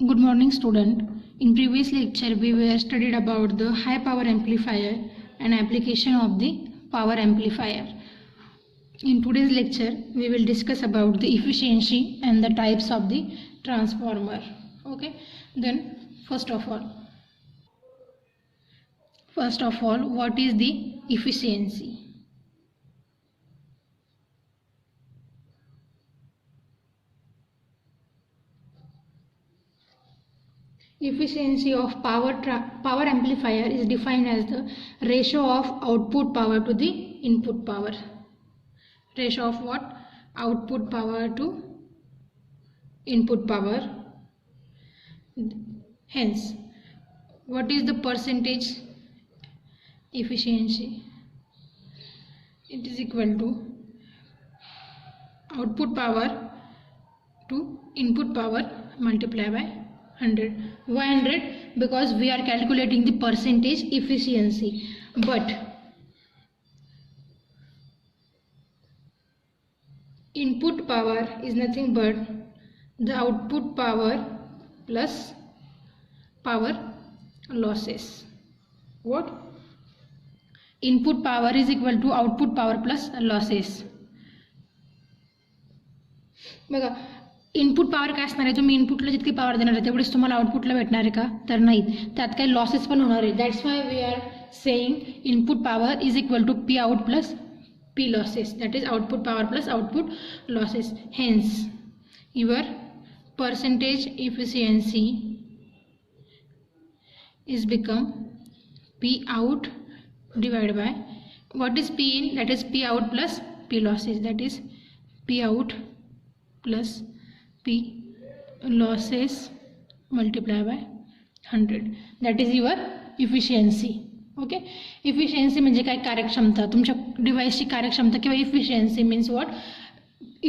Good morning, student. In previous lecture, we were studied about the high power amplifier and application of the power amplifier. In today's lecture, we will discuss about the efficiency and the types of the transformer. Okay. Then, first of all, what is the efficiency? Efficiency of power amplifier is defined as the ratio of output power to the input power. Ratio of what? Output power to input power. Hence, what is the percentage efficiency? It is equal to output power to input power multiplied by 100. Why 100? Because we are calculating the percentage efficiency. But input power is nothing but the output power plus power losses. What? Input power is equal to output power plus losses. बघा, input power काय असणार आहे? तुम्ही इनपुटला जितकी power देणार आहे तेवढीच तुम्हाला आउटपुटला भेटणार आहे का? तर नाही, त्यात काही लॉसेस पण होणार आहे. That's why we are saying input power is equal to P out plus P losses. That is output power plus output losses. Hence your percentage efficiency is become P out divided by what is P in? That is P out plus P losses. That is P out plus P losses multiplied by 100. That is your efficiency. Okay. Efficiency म्हणजे काय? कार्यक्षमता. तुमच्या डिव्हाइसची कार्यक्षमता किंवा efficiency means what?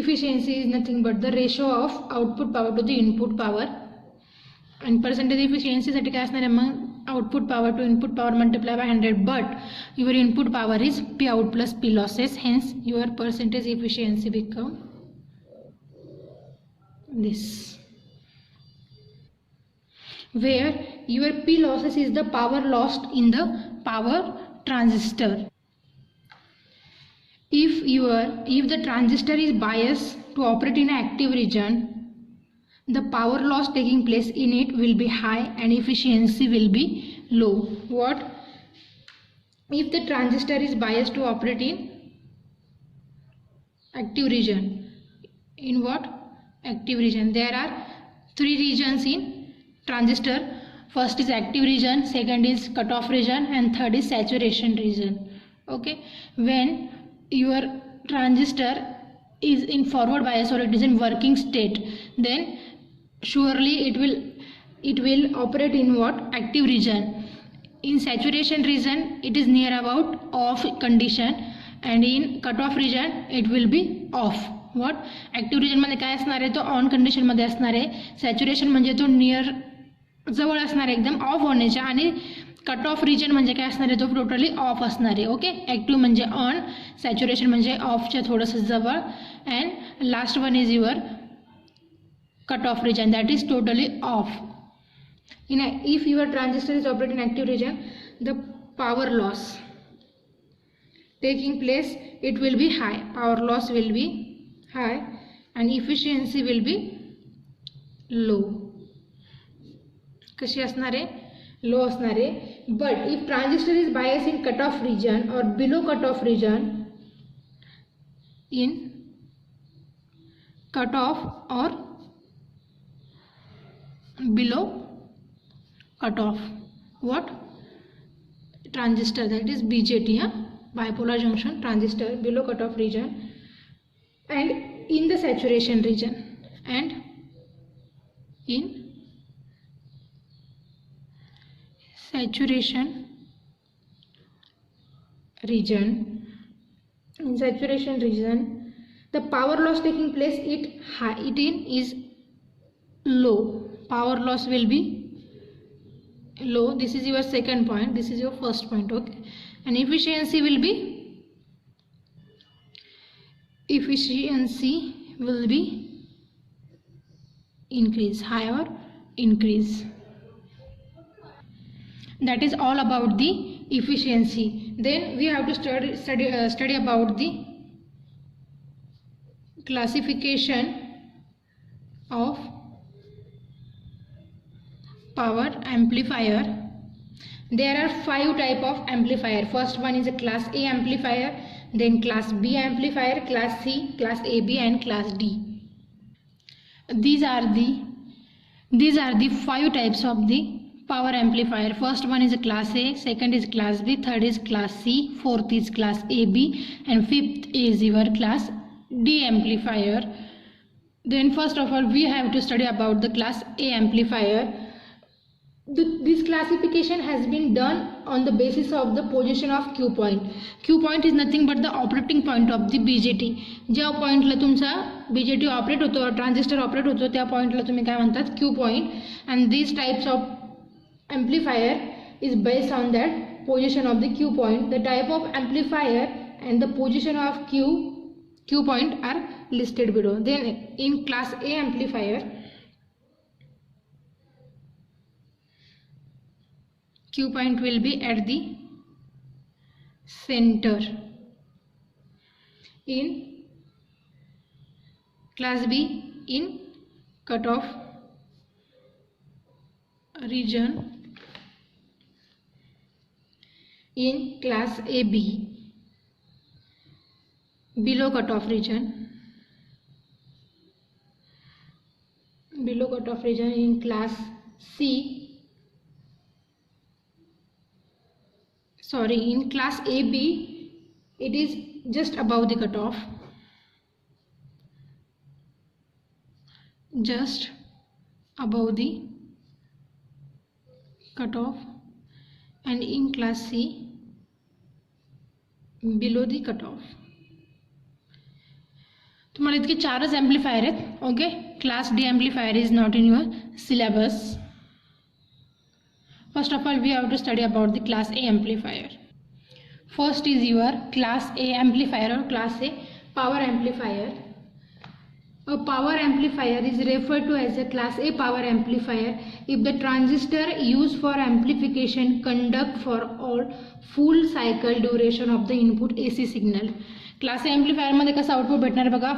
Efficiency is nothing but the ratio of output power to the input power. And percentage efficiency साठी काय असणार आहे मग? Output power to input power multiplied by 100. But your input power is P out plus P losses. Hence your percentage efficiency become this, where your P losses is the power lost in the power transistor. If the transistor is biased to operate in an active region, the power loss taking place in it will be high and efficiency will be low. What? If the transistor is biased to operate in active region. In what? Active region. There are three regions in transistor. First is active region, second is cutoff region, and third is saturation region. Okay. When your transistor is in forward bias or it is in working state, then surely it will operate in what? Active region. In saturation region it is near about off condition, and in cutoff region it will be off. What? Active region मध्ये काय असणार आहे? तो on condition मध्ये असणार आहे. Saturation म्हणजे तो नियर जवळ असणार आहे एकदम ऑफ होण्याच्या, आणि कट ऑफ रिजन म्हणजे काय असणार आहे? तो टोटली ऑफ असणार आहे. ओके. ॲक्टिव्ह म्हणजे ऑन, सॅच्युरेशन म्हणजे ऑफच्या थोडंसं जवळ, and last one is your cut off region, that is totally off. If your transistor is operating in active region, the power loss taking place, it will be high. Power loss will be high and efficiency will be low. कशी असणार आहे? लो असणार आहे. But if transistor is biased in cutoff region or below cutoff region, in cutoff or below cutoff, what? Transistor, that is BJT, bipolar junction transistor, below cutoff region and in the saturation region, and in saturation region. In saturation region, the power loss taking place it is low. Power loss will be low. This is your second point. This is your first point. Okay. And efficiency will be increase, higher increase. That is all about the efficiency. Then we have to study about the classification of power amplifier. There are 5 type of amplifier. First one is a class A amplifier, then class B amplifier, class C, class AB and class D. These are the 5 types of the power amplifier. First one is a class A, second is class B, third is class C, fourth is class AB and fifth is your class D amplifier. Then first of all we have to study about the class A amplifier. This classification has been done on the basis of the position of Q point. Q point is nothing but the operating point of the BJT. ज्या पॉइंटला तुमचा BJT operate होतो, transistor operate होतो, त्या पॉइंटला तुम्ही काय म्हणतात Q point. And these types of amplifier is based on that position of the Q point. The type of amplifier and the position of Q point are listed below. Then in class A amplifier, Q point will be at the center. In class B, in cutoff region. In class AB, below cutoff region. Below cutoff region. In class C, in class AB, it is just above the cutoff. Just above the cutoff. And in class C, below the cutoff. तुम्हाला इतके 4च amplifier आहेत. Okay, class D amplifier is not in your syllabus. First of all, we have to study about the class A amplifier. First is your class A amplifier or class A power amplifier. A power amplifier is referred to as a class A power amplifier if the transistor used for amplification conduct for all full cycle duration of the input AC signal. Class A amplifier मध्ये कसं output भेटणार बघा,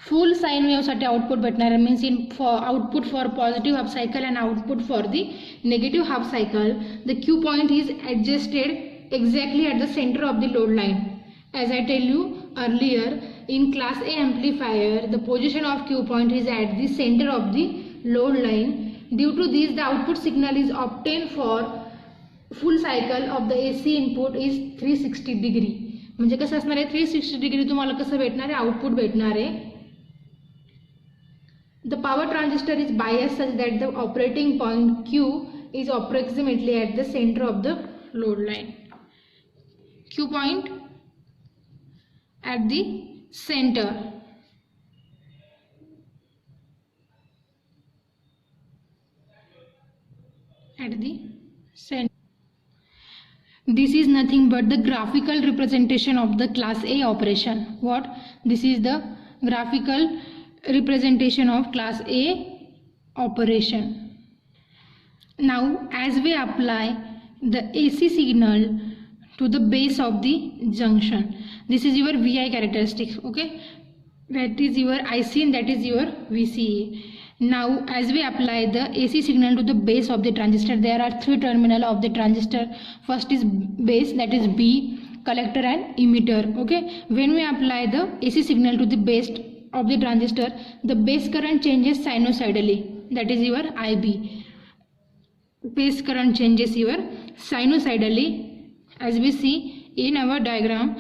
full sine wave साठी output भेटणार आहे. Means in output for positive half cycle and output for the negative half cycle. The Q point is adjusted exactly at the center of the load line. As I tell you earlier, in class A amplifier, the position of Q point is at the center of the load line. Due to this, the output signal is obtained for full cycle of the AC input is 360 degree. म्हणजे कसं असणार आहे, 360 degree तुम्हाला कसं भेटणार आहे, output भेटणार आहे. The power transistor is biased such that the operating point Q is approximately at the center of the load line. Q point at the center. At the center. This is nothing but the graphical representation of the class A operation. What? This is the graphical representation of class A operation. Now as we apply the AC signal to the base of the junction, this is your VI characteristics. Okay, that is your IC and that is your VCA. Now as we apply the AC signal to the base of the transistor, there are 3 terminals of the transistor. First is base, that is B, collector and emitter. Okay, when we apply the AC signal to the base of the transistor, the base current changes sinusoidally, that is your IB. Base current changes your sinusoidally, as we see in our diagram.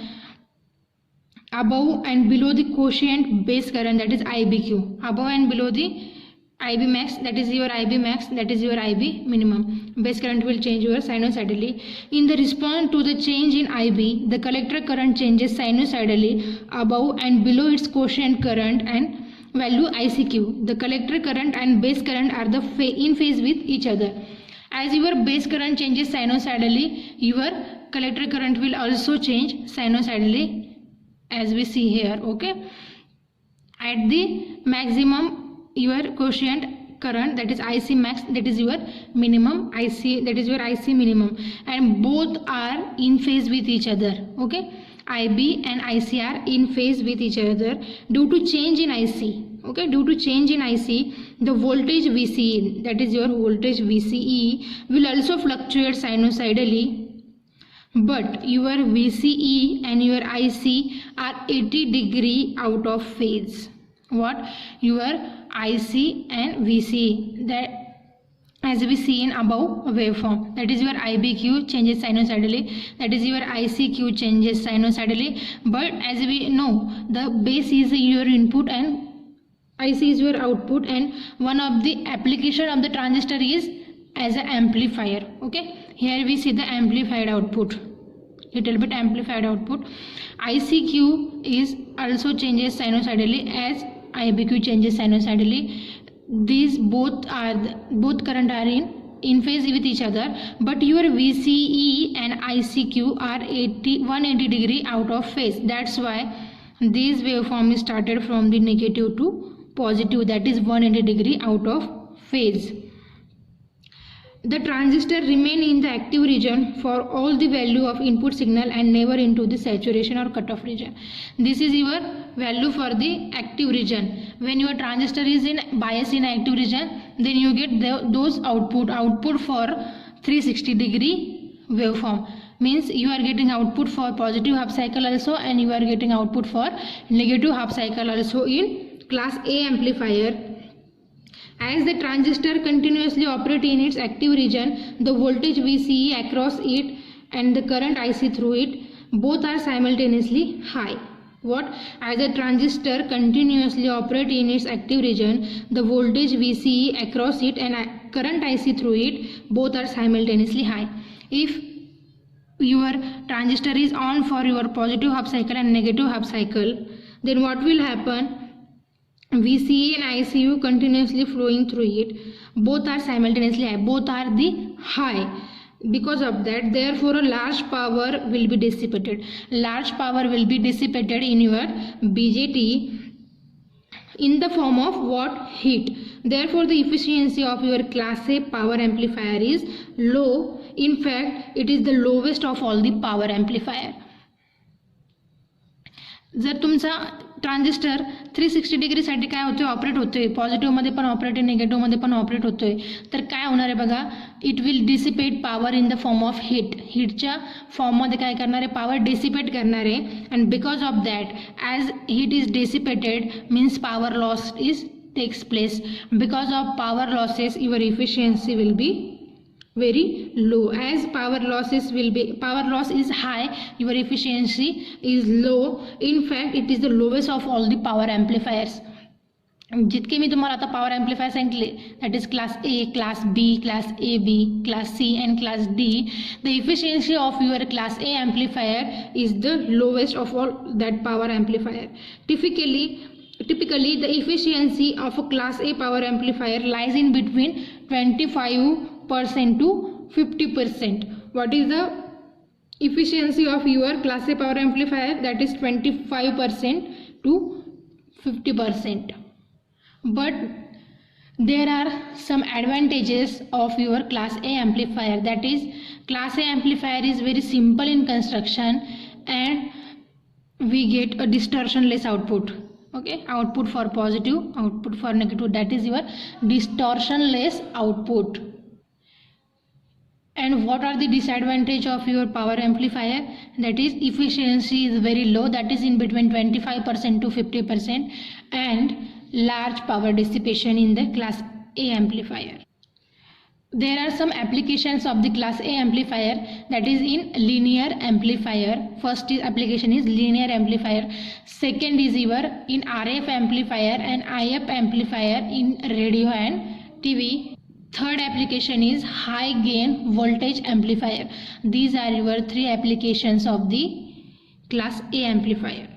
Above and below the quotient base current, that is IBQ. Above and below the IB max, that is your IB max, that is your IB minimum. Base current will change your sinusoidally. In the response to the change in IB, the collector current changes sinusoidally above and below its quotient current and value ICQ. The collector current and base current are in phase with each other. As your base current changes sinusoidally, your collector current will also change sinusoidally, as we see here. Okay, at the maximum your quotient current, that is IC max, that is your minimum IC, that is your IC minimum, and both are in phase with each other. Okay, IB and IC are in phase with each other. Due to change in IC, okay, due to change in IC, the voltage VCE, that is your voltage VCE, will also fluctuate sinusoidally, but your VCE and your IC are 80 degree out of phase. What? Your IC and VCE, that as we see in above waveform, that is your IBQ changes sinusoidally, that is your ICQ changes sinusoidally, but as we know, the base is your input and IC is your output, and one of the application of the transistor is as an amplifier. Okay, here we see the amplified output, little bit amplified output. ICQ is also changes sinusoidally as IBQ changes sinusoidally. These both current are in phase with each other, but your VCE and ICQ are 180 degree out of phase. That's why this waveform is started from the negative to positive, that is 180 degree out of phase. The transistor remain in the active region for all the value of input signal and never into the saturation or cutoff region. This is your value for the active region. When your transistor is in bias in active region, then you get those output for 360 degree waveform. Means you are getting output for positive half cycle also, and you are getting output for negative half cycle also in class A amplifier. As the transistor continuously operates in its active region, the voltage VCE across it and the current IC through it, both are simultaneously high. What? As the transistor continuously operates in its active region, the voltage VCE across it and current IC through it, both are simultaneously high. If your transistor is on for your positive half cycle and negative half cycle, then what will happen? VCE and ICU continuously flowing through it, both are simultaneously high, both are the high. Because of that, therefore a large power will be dissipated. Large power will be dissipated in your BJT in the form of what? Heat. Therefore the efficiency of your class A power amplifier is low. In fact, it is the lowest of all the power amplifier. जर तुमचा transistor 360 degree साठी काय होतोय? Operate होतोय, positive मध्ये पण operate आहे, negative मध्ये पण ऑपरेट होतोय, तर काय होणार आहे बघा? It will dissipate power in the form of heat. हीटच्या फॉर्म मध्ये काय करणार आहे? पॉवर डिसिपेट करणार आहे. And because of that, as heat is dissipated means power loss is takes place. Because of power losses your efficiency will be very low. As power loss is high, your efficiency is low. In fact, it is the lowest of all the power amplifiers. जितके मी तुम्हाला आता power amplifier सांगितले, that is class A, class B, class A B, class C and class D, the efficiency of your class A amplifier is the lowest of all that power amplifier. Typically, the efficiency of a class A power amplifier lies in between 25% to 50%. What is the efficiency of your class A power amplifier? That is 25% to 50%. But there are some advantages of your class A amplifier. That is, class A amplifier is very simple in construction and we get a distortionless output. Okay, output for positive, output for negative, that is your distortionless output. And what are the disadvantage of your power amplifier? That is, efficiency is very low, that is in between 25% to 50%, and large power dissipation in the class A amplifier. There are some applications of the class A amplifier, that is in linear amplifier. First application is linear amplifier. Second is your in RF amplifier and IF amplifier in radio and TV. Third application is high gain voltage amplifier. These are your three applications of the class A amplifier.